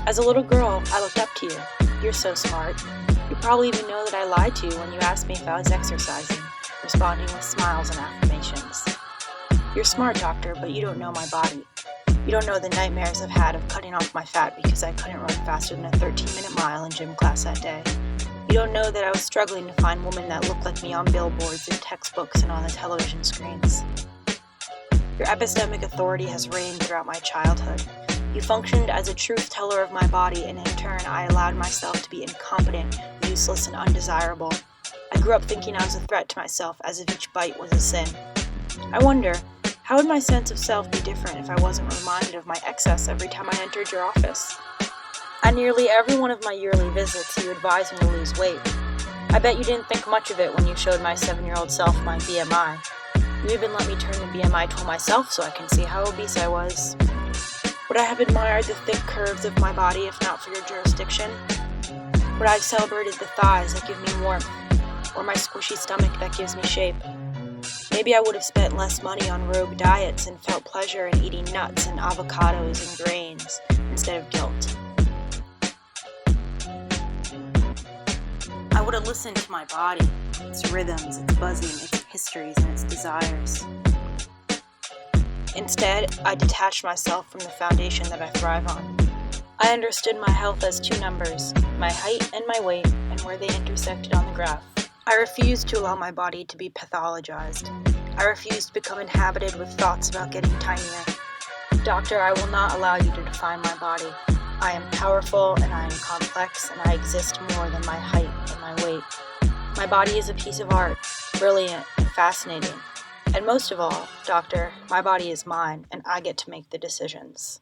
As a little girl, I looked up to you. You're so smart. You probably even know that I lied to you when you asked me if I was exercising, responding with smiles and affirmations. You're smart, doctor, but you don't know my body. You don't know the nightmares I've had of cutting off my fat because I couldn't run faster than a 13-minute mile in gym class that day. You don't know that I was struggling to find women that looked like me on billboards, in textbooks, and on the television screens. Your epistemic authority has reigned throughout my childhood. You functioned as a truth teller of my body, and in turn, I allowed myself to be incompetent, useless, and undesirable. I grew up thinking I was a threat to myself, as if each bite was a sin. I wonder, how would my sense of self be different if I wasn't reminded of my excess every time I entered your office? At nearly every one of my yearly visits, you advised me to lose weight. I bet you didn't think much of it when you showed my 7-year-old self my BMI. You even let me turn the BMI tool myself so I can see how obese I was. Would I have admired the thick curves of my body if not for your jurisdiction? Would I have celebrated the thighs that give me warmth, or my squishy stomach that gives me shape? Maybe I would have spent less money on rogue diets and felt pleasure in eating nuts and avocados and grains instead of guilt. I would have listened to my body, its rhythms, its buzzing, its histories, and its desires. Instead, I detached myself from the foundation that I thrive on. I understood my health as two numbers, my height and my weight, and where they intersected on the graph. I refused to allow my body to be pathologized. I refused to become inhabited with thoughts about getting tinier. Doctor, I will not allow you to define my body. I am powerful, and I am complex, and I exist more than my height and my weight. My body is a piece of art, brilliant and fascinating. And most of all, doctor, my body is mine, and I get to make the decisions.